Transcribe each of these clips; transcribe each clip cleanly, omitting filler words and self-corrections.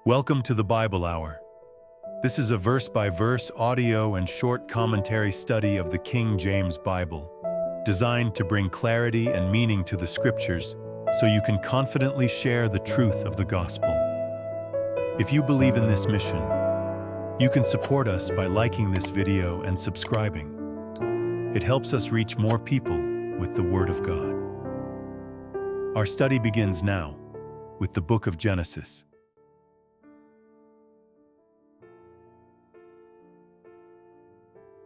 Welcome to the Bible Hour. This is a verse-by-verse audio and short commentary study of the King James Bible, designed to bring clarity and meaning to the Scriptures so you can confidently share the truth of the gospel. If you believe in this mission, you can support us by liking this video and subscribing. It helps us reach more people with the Word of God. Our study begins now with the book of Genesis.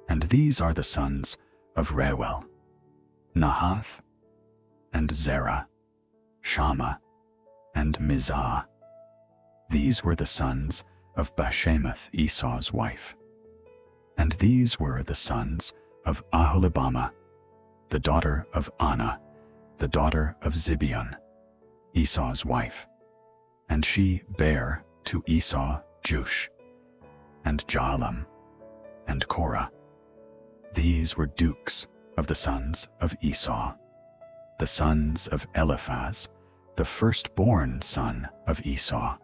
And these are the sons of Reuel, Nahath, and Zerah, Shammah, and Mizah. These were the sons of Bashemath, Esau's wife. And these were the sons of Aholibamah, the daughter of Anah, the daughter of Zibeon, Esau's wife. And she bare to Esau Jush, and Jaalam, and Korah. These were dukes of the sons of Esau, the sons of Eliphaz, the firstborn son of Esau,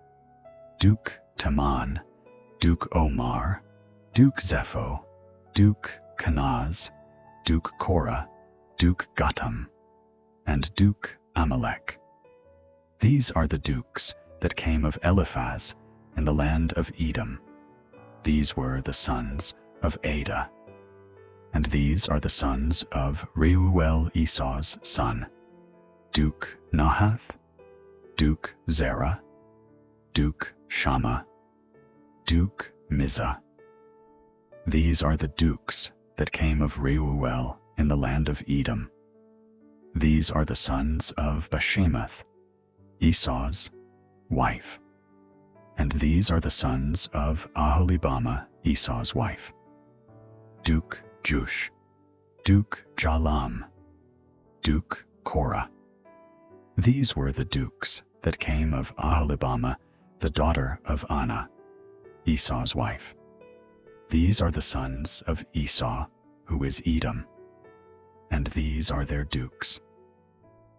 Duke Teman, Duke Omar, Duke Zepho, Duke Kenaz, Duke Korah, Duke Gatam, and Duke Amalek. These are the dukes that came of Eliphaz in the land of Edom. These were the sons of Adah. And these are the sons of Reuel, Esau's son, Duke Nahath, Duke Zerah, Duke Shammah, Duke Mizah. These are the dukes that came of Reuel in the land of Edom. These are the sons of Bashemath, Esau's wife. And these are the sons of Aholibamah, Esau's wife, Duke Jush, Duke Jaalam, Duke Korah. These were the dukes that came of Aholibamah, the daughter of Anah, Esau's wife. These are the sons of Esau, who is Edom, and these are their dukes.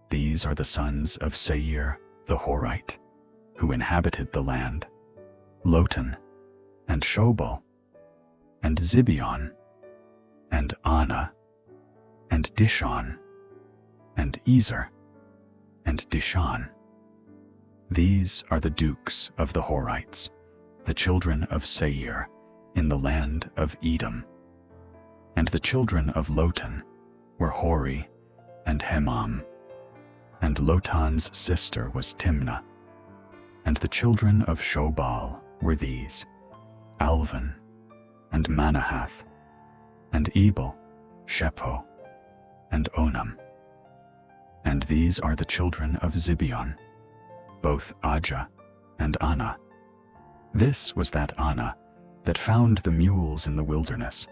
These are the sons of Seir the Horite, who inhabited the land, Lotan, and Shobal, and Zibeon, and Anah, and Dishon, and Ezer, and Dishan. These are the dukes of the Horites, the children of Seir, in the land of Edom. And the children of Lotan were Hori and Hemam, and Lotan's sister was Timnah. And the children of Shobal were these, Alvan, and Manahath, and Ebal, Shepho, and Onam. And these are the children of Zibeon, both Ajah and Anah. This was that Anah that found the mules in the wilderness,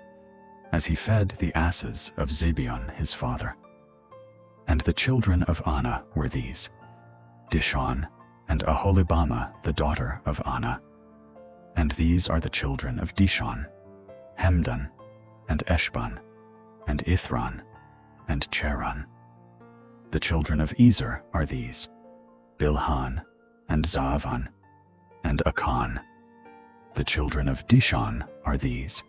as he fed the asses of Zibeon his father. And the children of Anah were these, Dishon, and Aholibamah the daughter of Anah. And these are the children of Dishon, Hemdan, and Eshban, and Ithran, and Cheran. The children of Ezer are these, Bilhan, and Zaavan, and Akan. The children of Dishon are these,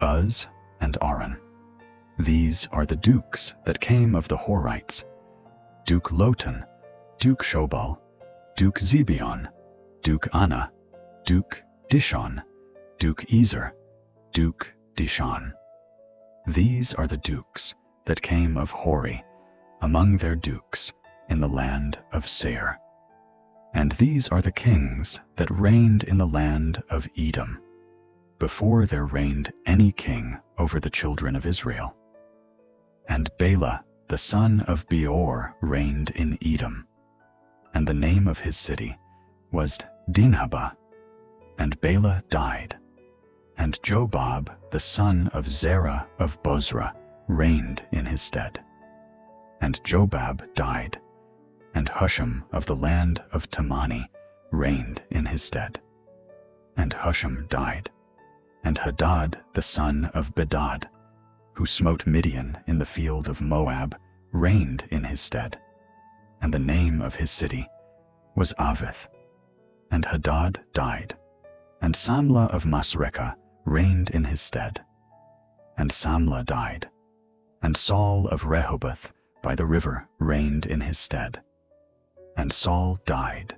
Uz, and Aran. These are the dukes that came of the Horites, Duke Lotan, Duke Shobal, Duke Zibeon, Duke Anah, Duke Dishon, Duke Ezer, Duke Dishan. These are the dukes that came of Hori among their dukes in the land of Seir. And these are the kings that reigned in the land of Edom, before there reigned any king over the children of Israel. And Bela, the son of Beor, reigned in Edom, and the name of his city was Dinhabah. And Bela died, and Jobab, the son of Zerah of Bozrah, reigned in his stead. And Jobab died, and Husham of the land of Temani reigned in his stead. And Husham died, and Hadad the son of Bedad, who smote Midian in the field of Moab, reigned in his stead. And the name of his city was Avith. and Hadad died, and Samlah of Masrekah reigned in his stead. And Samlah died, and Saul of Rehoboth by the river reigned in his stead. And Saul died,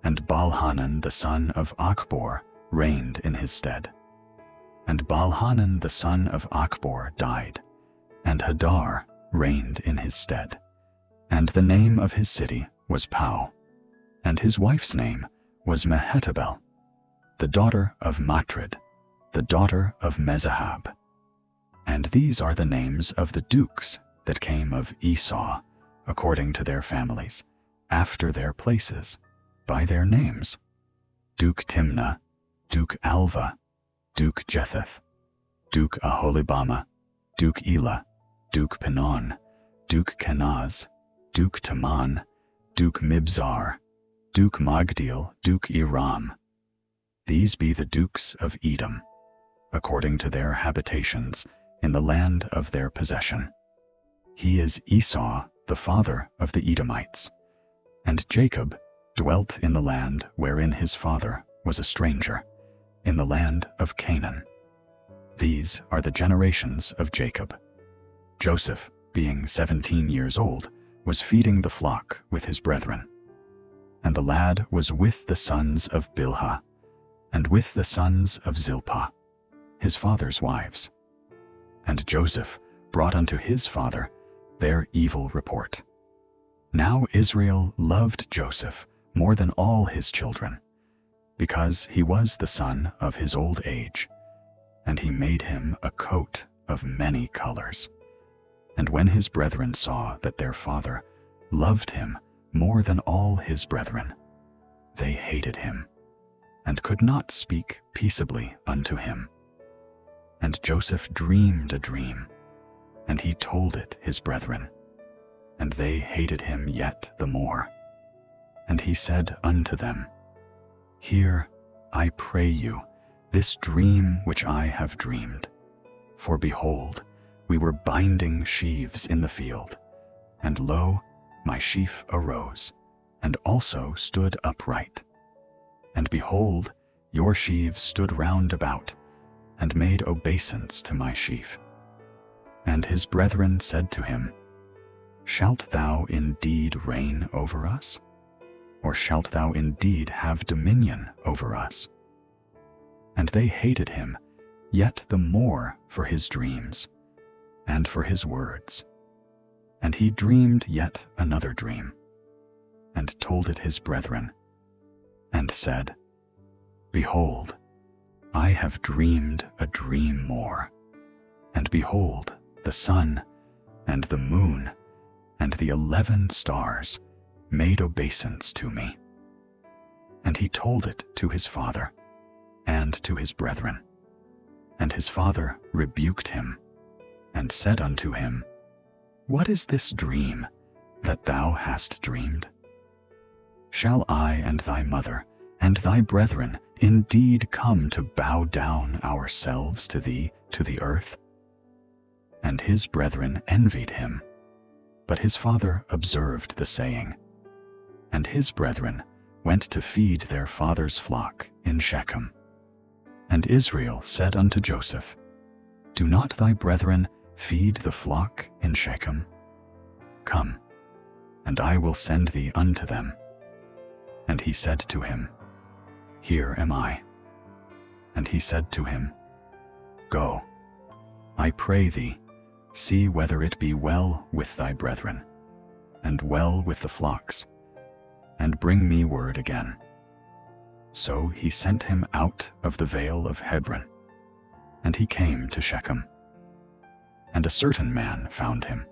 and Baalhanan the son of Achbor reigned in his stead. And Baalhanan the son of Achbor died, and Hadar reigned in his stead. And the name of his city was Pau, and his wife's name was Mehetabel, the daughter of Matred, the daughter of Mezahab. And these are the names of the dukes that came of Esau, according to their families, after their places, by their names: Duke Timnah, Duke Alva, Duke Jetheth, Duke Aholibama, Duke Elah, Duke Pinon, Duke Kenaz, Duke Taman, Duke Mibzar, Duke Magdiel, Duke Iram. These be the dukes of Edom, according to their habitations, in the land of their possession. He is Esau, the father of the Edomites. And Jacob dwelt in the land wherein his father was a stranger, in the land of Canaan. These are the generations of Jacob. Joseph, being 17 years old, was feeding the flock with his brethren. And the lad was with the sons of Bilhah, and with the sons of Zilpah, his father's wives. And Joseph brought unto his father their evil report. Now Israel loved Joseph more than all his children, because he was the son of his old age, and he made him a coat of many colors. And when his brethren saw that their father loved him more than all his brethren, they hated him, and could not speak peaceably unto him. And Joseph dreamed a dream, and he told it his brethren, and they hated him yet the more. And he said unto them, Hear, I pray you, this dream which I have dreamed. For behold, we were binding sheaves in the field, and lo, my sheaf arose, and also stood upright. And behold, your sheaves stood round about, and made obeisance to my sheaf. And his brethren said to him, Shalt thou indeed reign over us? Or shalt thou indeed have dominion over us? And they hated him yet the more for his dreams, and for his words. And he dreamed yet another dream, and told it his brethren, and said, Behold, I have dreamed a dream more, and behold, the sun, and the moon, and the 11 stars made obeisance to me. And he told it to his father, and to his brethren. And his father rebuked him, and said unto him, What is this dream that thou hast dreamed? Shall I and thy mother and thy brethren indeed come to bow down ourselves to thee to the earth? And his brethren envied him, but his father observed the saying. And his brethren went to feed their father's flock in Shechem. And Israel said unto Joseph, Do not thy brethren feed the flock in Shechem? Come, and I will send thee unto them. And he said to him, Here am I. And he said to him, Go, I pray thee, see whether it be well with thy brethren, and well with the flocks, and bring me word again. So he sent him out of the vale of Hebron, and he came to Shechem. And a certain man found him,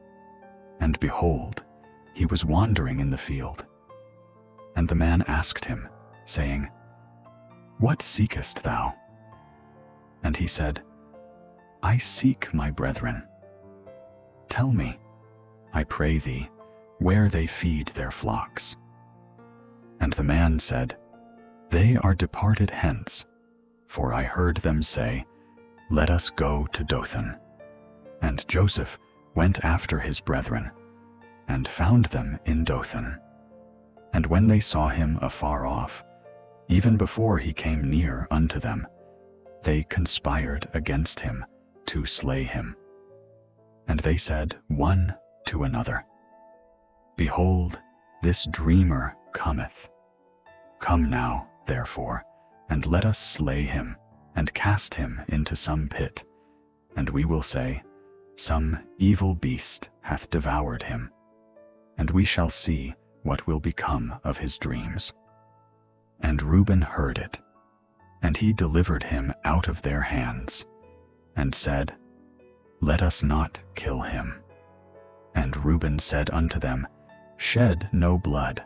and behold, he was wandering in the field. And the man asked him, saying, What seekest thou? And he said, I seek my brethren. Tell me, I pray thee, where they feed their flocks. And the man said, They are departed hence, for I heard them say, Let us go to Dothan. And Joseph went after his brethren, and found them in Dothan. And when they saw him afar off, even before he came near unto them, they conspired against him to slay him. And they said one to another, Behold, this dreamer cometh. Come now, therefore, and let us slay him, and cast him into some pit, and we will say, Some evil beast hath devoured him, and we shall see what will become of his dreams. And Reuben heard it, and he delivered him out of their hands, and said, Let us not kill him. And Reuben said unto them, Shed no blood,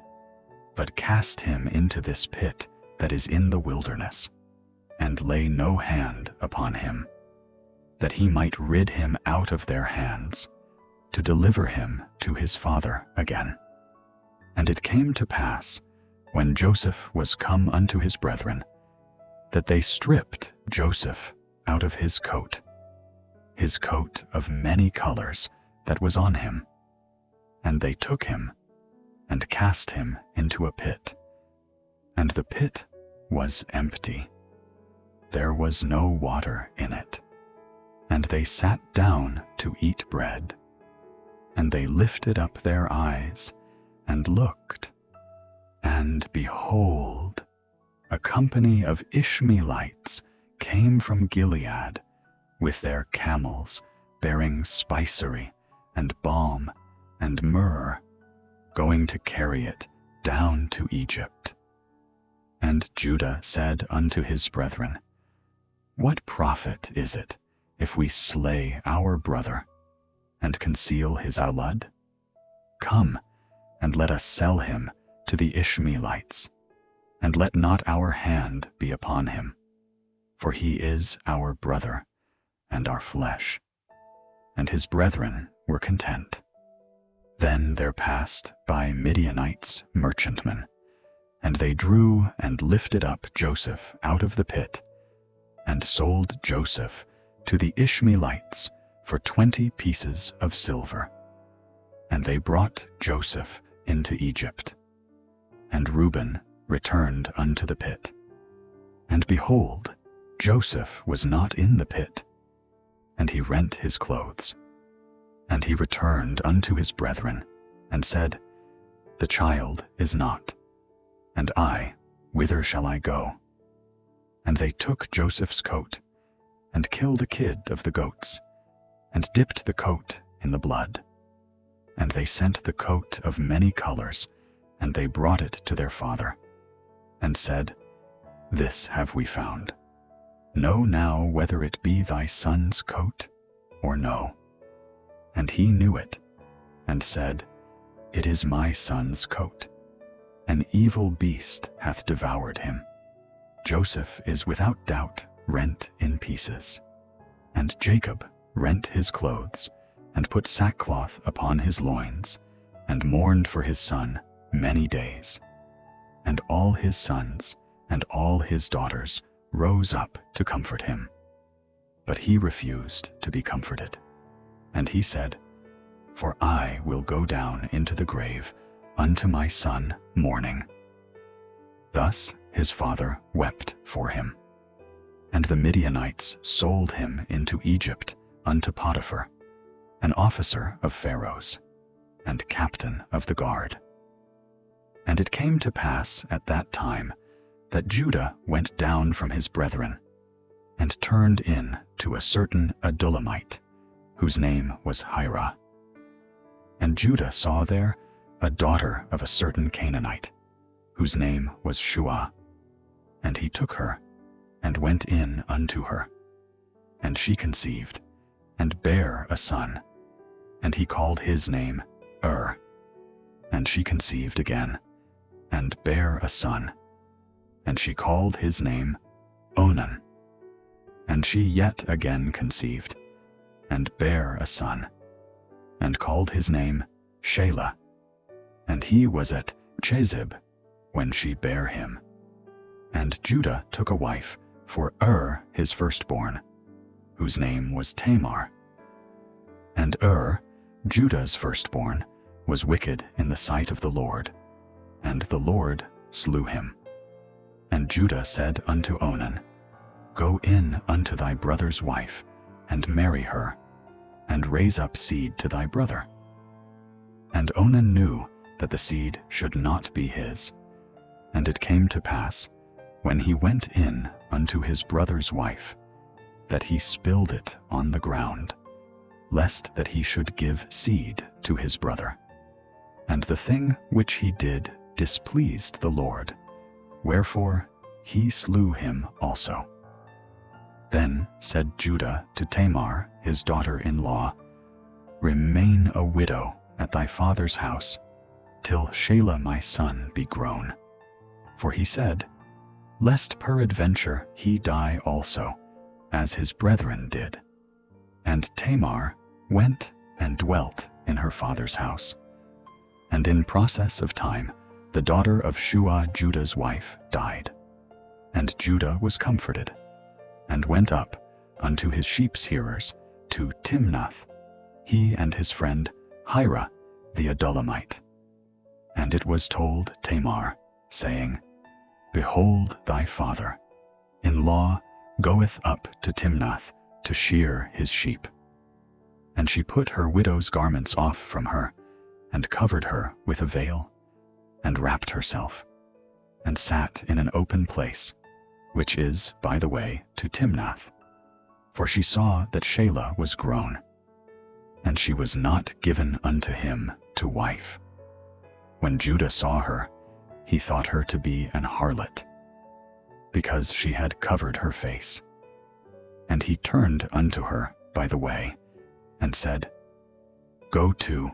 but cast him into this pit that is in the wilderness, and lay no hand upon him, that he might rid him out of their hands, to deliver him to his father again. And it came to pass, when Joseph was come unto his brethren, that they stripped Joseph out of his coat of many colors that was on him, and they took him, and cast him into a pit. And the pit was empty. There was no water in it. And they sat down to eat bread. And they lifted up their eyes, and looked, and behold, a company of Ishmaelites came from Gilead, with their camels, bearing spicery, and balm, and myrrh, going to carry it down to Egypt. And Judah said unto his brethren, What profit is it, if we slay our brother, and conceal his blood? Come, and let us sell him to the Ishmaelites, and let not our hand be upon him, for he is our brother, and our flesh. And his brethren were content. Then there passed by Midianites merchantmen, and they drew and lifted up Joseph out of the pit, and sold Joseph to the Ishmaelites for 20 pieces of silver. And they brought Joseph into Egypt. And Reuben returned unto the pit. And behold, Joseph was not in the pit, and he rent his clothes. And he returned unto his brethren, and said, The child is not, and I, whither shall I go? And they took Joseph's coat, and killed a kid of the goats, and dipped the coat in the blood. And they sent the coat of many colors, and they brought it to their father, and said, This have we found. Know now whether it be thy son's coat or no. And he knew it, and said, It is my son's coat. An evil beast hath devoured him. Joseph is without doubt rent in pieces. And Jacob rent his clothes, and put sackcloth upon his loins, and mourned for his son many days. And all his sons and all his daughters rose up to comfort him. But he refused to be comforted. And he said, For I will go down into the grave unto my son mourning. Thus his father wept for him. And the Midianites sold him into Egypt unto Potiphar, an officer of Pharaoh's, and captain of the guard. And it came to pass at that time that Judah went down from his brethren, and turned in to a certain Adullamite, whose name was Hirah. And Judah saw there a daughter of a certain Canaanite, whose name was Shua. And he took her, and went in unto her. And she conceived, and bare a son, and he called his name And she conceived again, and bare a son, and she called his name Onan. And she yet again conceived, and bare a son, and called his name Shelah. And he was at Chezib when she bare him. And Judah took a wife for his firstborn, whose name was Tamar. And Judah's firstborn, was wicked in the sight of the Lord, and the Lord slew him. And Judah said unto Onan, Go in unto thy brother's wife, and marry her, and raise up seed to thy brother. And Onan knew that the seed should not be his. And it came to pass, when he went in unto his brother's wife, that he spilled it on the ground, lest that he should give seed to his brother. And the thing which he did displeased the Lord, wherefore he slew him also. Then said Judah to Tamar, his daughter-in-law, Remain a widow at thy father's house, till Shelah my son be grown. For he said, Lest peradventure he die also, as his brethren did. And Tamar went and dwelt in her father's house. And in process of time, the daughter of Shua, Judah's wife, died. And Judah was comforted, and went up unto his sheep's-hearers to Timnath, he and his friend Hira the Adullamite. And it was told Tamar, saying, Behold, thy father-in-law goeth up to Timnath to shear his sheep. And she put her widow's garments off from her, and covered her with a veil, and wrapped herself, and sat in an open place, which is by the way to Timnath. For she saw that Shelah was grown, and she was not given unto him to wife. When Judah saw her, he thought her to be an harlot, because she had covered her face. And he turned unto her by the way, and said, Go to,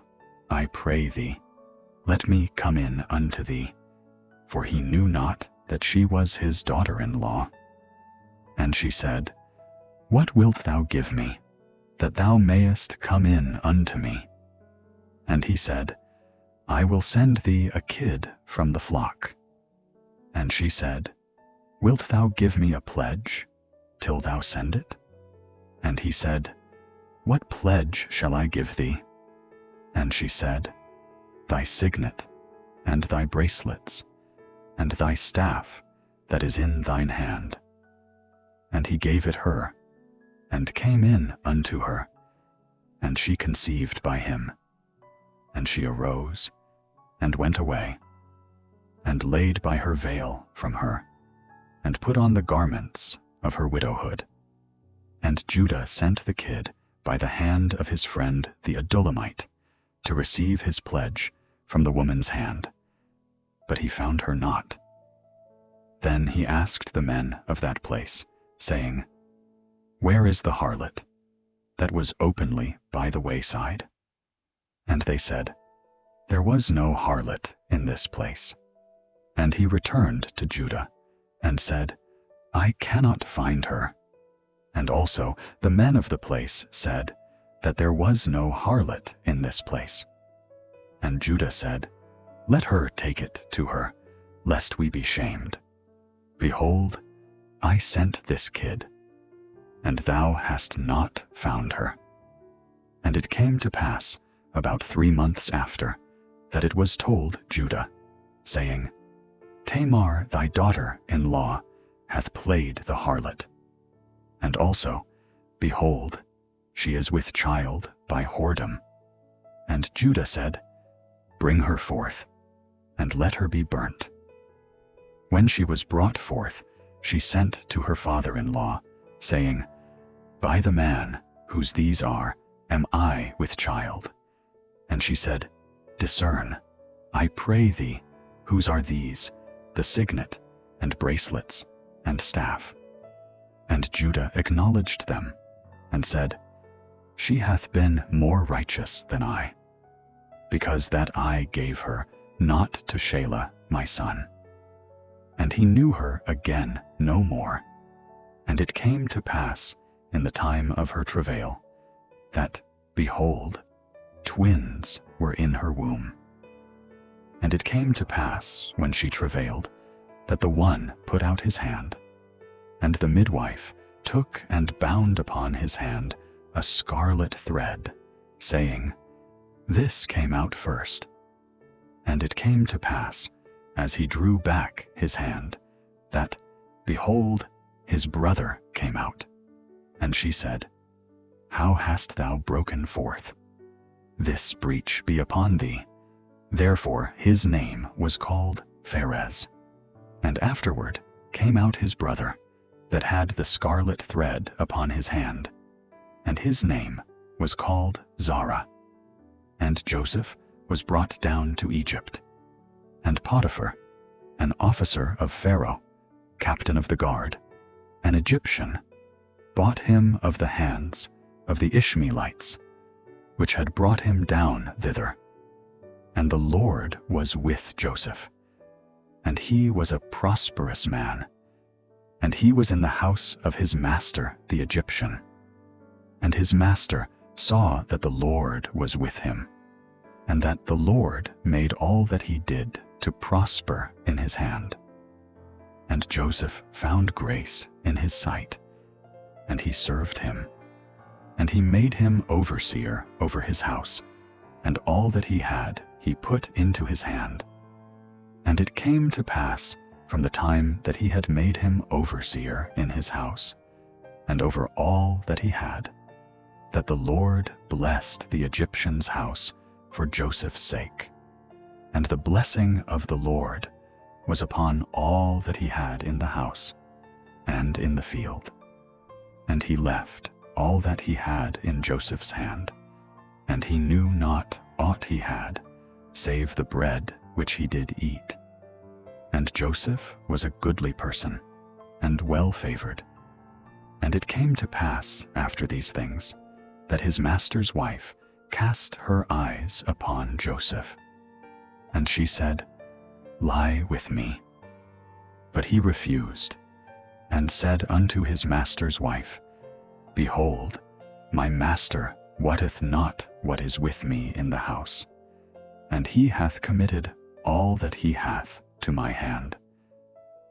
I pray thee, let me come in unto thee. For he knew not that she was his daughter-in-law. And she said, What wilt thou give me, that thou mayest come in unto me? And he said, I will send thee a kid from the flock. And she said, Wilt thou give me a pledge, till thou send it? And he said, What pledge shall I give thee? And she said, Thy signet, and thy bracelets, and thy staff that is in thine hand. And he gave it her, and came in unto her, and she conceived by him. And she arose, and went away, and laid by her veil from her, and put on the garments of her widowhood. And Judah sent the kid by the hand of his friend the Adullamite, to receive his pledge from the woman's hand. But he found her not. Then he asked the men of that place, saying, Where is the harlot that was openly by the wayside? And they said, There was no harlot in this place. And he returned to Judah, and said, I cannot find her. And also the men of the place said, that there was no harlot in this place. And Judah said, Let her take it to her, lest we be shamed. Behold, I sent this kid, and thou hast not found her. And it came to pass, about 3 months after, that it was told Judah, saying, Tamar thy daughter-in-law hath played the harlot. And also, behold, she is with child by whoredom. And Judah said, Bring her forth, and let her be burnt. When she was brought forth, she sent to her father-in-law, saying, By the man whose these are, am I with child. And she said, Discern, I pray thee, whose are these, the signet, and bracelets, and staff? And Judah acknowledged them, and said, She hath been more righteous than I, because that I gave her not to Shelah my son. And he knew her again no more. And it came to pass in the time of her travail, that, behold, twins were in her womb. And it came to pass, when she travailed, that the one put out his hand, and the midwife took and bound upon his hand a scarlet thread, saying, This came out first. And it came to pass, as he drew back his hand, that, behold, his brother came out. And she said, How hast thou broken forth? This breach be upon thee. Therefore his name was called Pharez. And afterward came out his brother, that had the scarlet thread upon his hand, and his name was called Zara. And Joseph was brought down to Egypt. And Potiphar, an officer of Pharaoh, captain of the guard, an Egyptian, bought him of the hands of the Ishmaelites, which had brought him down thither. And the Lord was with Joseph, and he was a prosperous man, and he was in the house of his master the Egyptian. And his master saw that the Lord was with him, and that the Lord made all that he did to prosper in his hand. And Joseph found grace in his sight, and he served him. And he made him overseer over his house, and all that he had he put into his hand. And it came to pass from the time that he had made him overseer in his house, and over all that he had, that the Lord blessed the Egyptian's house for Joseph's sake. And the blessing of the Lord was upon all that he had in the house and in the field. And he left all that he had in Joseph's hand, and he knew not aught he had, save the bread which he did eat. And Joseph was a goodly person, and well-favored. And it came to pass after these things, that his master's wife cast her eyes upon Joseph. And she said, Lie with me. But he refused, and said unto his master's wife, Behold, my master wotteth not what is with me in the house, and he hath committed all that he hath to my hand.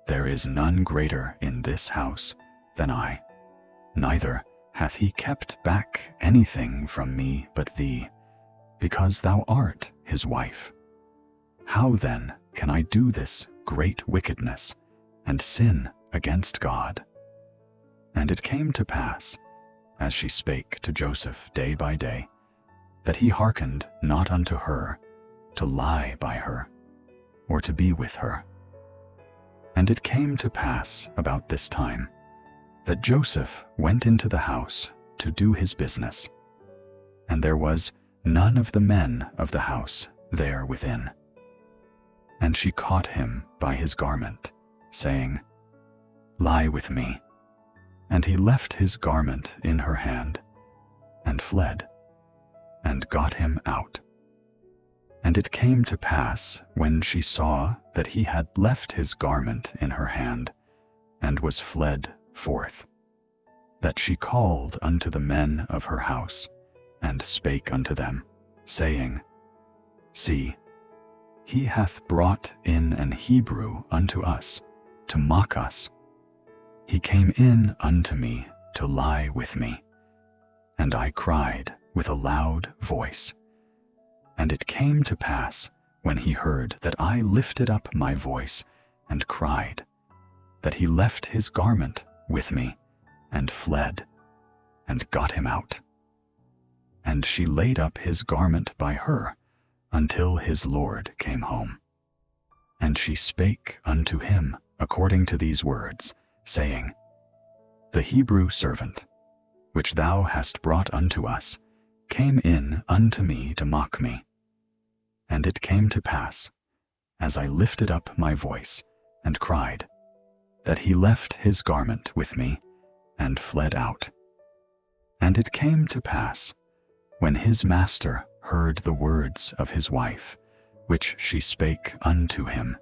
There is none greater in this house than I, neither hath he kept back anything from me but thee, because thou art his wife. How then can I do this great wickedness, and sin against God? And it came to pass, as she spake to Joseph day by day, that he hearkened not unto her, to lie by her, or to be with her. And it came to pass about this time, that Joseph went into the house to do his business, and there was none of the men of the house there within. And she caught him by his garment, saying, Lie with me. And he left his garment in her hand, and fled, and got him out. And it came to pass, when she saw that he had left his garment in her hand, and was fled forth, that she called unto the men of her house, and spake unto them, saying, See, he hath brought in an Hebrew unto us, to mock us. He came in unto me to lie with me, and I cried with a loud voice. And it came to pass, when he heard that I lifted up my voice and cried, that he left his garment with me, and fled, and got him out. And she laid up his garment by her, until his Lord came home. And she spake unto him according to these words, saying, The Hebrew servant, which thou hast brought unto us, came in unto me to mock me. And it came to pass, as I lifted up my voice and cried, that he left his garment with me, and fled out. And it came to pass, when his master heard the words of his wife, which she spake unto him,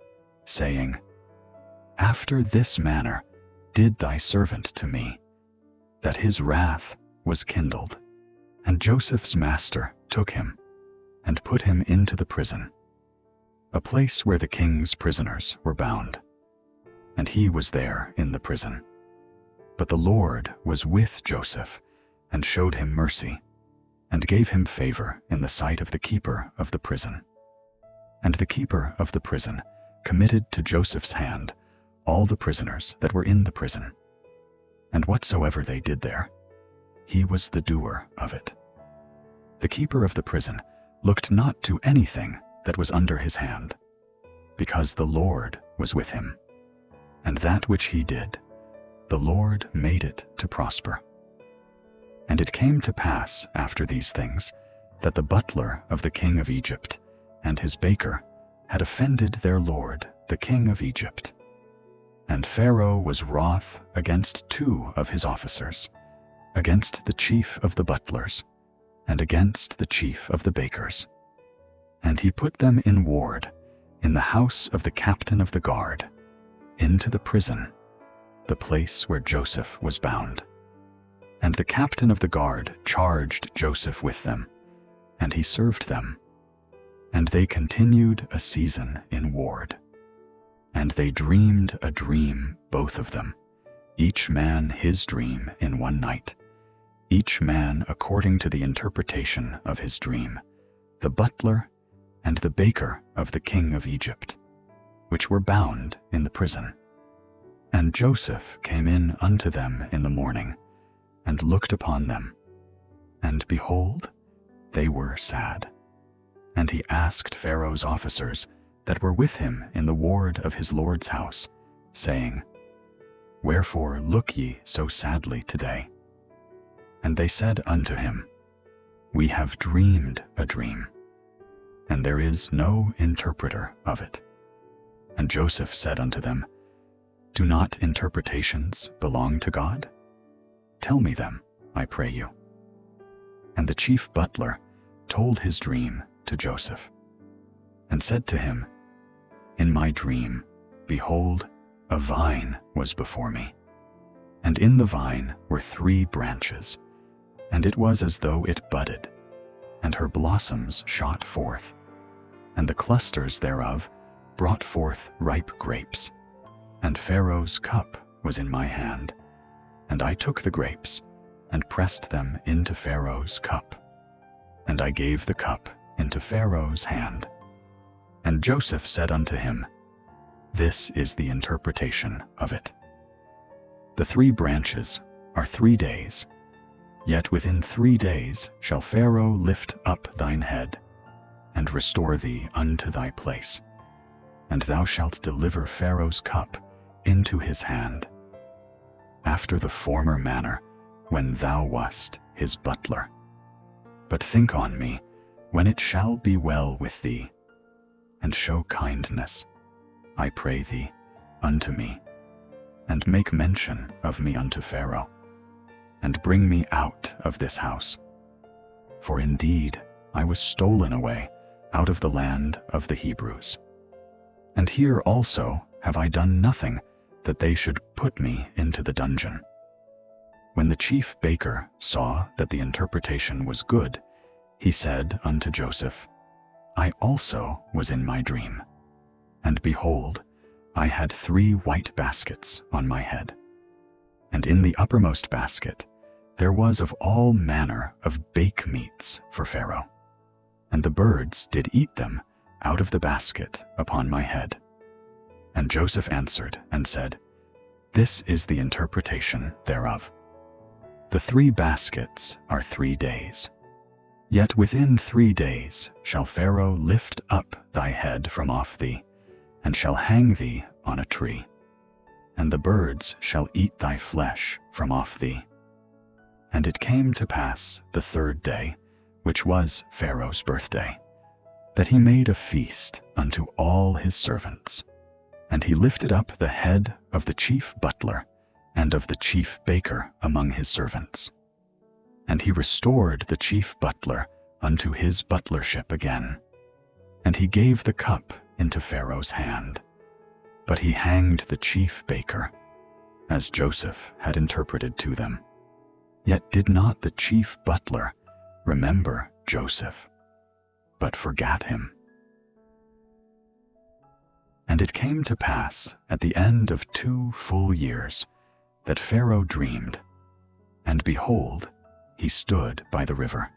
saying, After this manner did thy servant to me, that his wrath was kindled. And Joseph's master took him, and put him into the prison, a place where the king's prisoners were bound. And he was there in the prison. But the Lord was with Joseph, and showed him mercy, and gave him favor in the sight of the keeper of the prison. And the keeper of the prison committed to Joseph's hand all the prisoners that were in the prison. And whatsoever they did there, he was the doer of it. The keeper of the prison looked not to anything that was under his hand, because the Lord was with him. And that which he did, the Lord made it to prosper. And it came to pass after these things, that the butler of the king of Egypt and his baker had offended their lord, the king of Egypt. And Pharaoh was wroth against 2 of his officers, against the chief of the butlers, and against the chief of the bakers. And he put them in ward in the house of the captain of the guard, into the prison, the place where Joseph was bound. And the captain of the guard charged Joseph with them, and he served them. And they continued a season in ward. And they dreamed a dream, both of them, each man his dream in one night, each man according to the interpretation of his dream, the butler and the baker of the king of Egypt, which were bound in the prison. And Joseph came in unto them in the morning, and looked upon them. And behold, they were sad. And he asked Pharaoh's officers that were with him in the ward of his lord's house, saying, Wherefore look ye so sadly today? And they said unto him, We have dreamed a dream, and there is no interpreter of it. And Joseph said unto them, Do not interpretations belong to God? Tell me them, I pray you. And the chief butler told his dream to Joseph, and said to him, In my dream, behold, a vine was before me, and in the vine were 3 branches, and it was as though it budded, and her blossoms shot forth, and the clusters thereof brought forth ripe grapes. And Pharaoh's cup was in my hand, and I took the grapes, and pressed them into Pharaoh's cup, and I gave the cup into Pharaoh's hand. And Joseph said unto him, This is the interpretation of it. The 3 branches are 3 days, yet within 3 days shall Pharaoh lift up thine head, and restore thee unto thy place, and thou shalt deliver Pharaoh's cup into his hand, after the former manner, when thou wast his butler. But think on me when it shall be well with thee, and show kindness, I pray thee, unto me, and make mention of me unto Pharaoh, and bring me out of this house. For indeed I was stolen away out of the land of the Hebrews. And here also have I done nothing that they should put me into the dungeon. When the chief baker saw that the interpretation was good, he said unto Joseph, I also was in my dream, and behold, I had 3 white baskets on my head. And in the uppermost basket there was of all manner of bake meats for Pharaoh, and the birds did eat them out of the basket upon my head. And Joseph answered and said, This is the interpretation thereof. The 3 baskets are 3 days. Yet within 3 days shall Pharaoh lift up thy head from off thee, and shall hang thee on a tree, and the birds shall eat thy flesh from off thee. And it came to pass the 3rd day, which was Pharaoh's birthday, that he made a feast unto all his servants. And he lifted up the head of the chief butler and of the chief baker among his servants. And he restored the chief butler unto his butlership again. And he gave the cup into Pharaoh's hand. But he hanged the chief baker, as Joseph had interpreted to them. Yet did not the chief butler remember Joseph, but forgat him. And it came to pass at the end of 2 full years that Pharaoh dreamed, and behold, he stood by the river.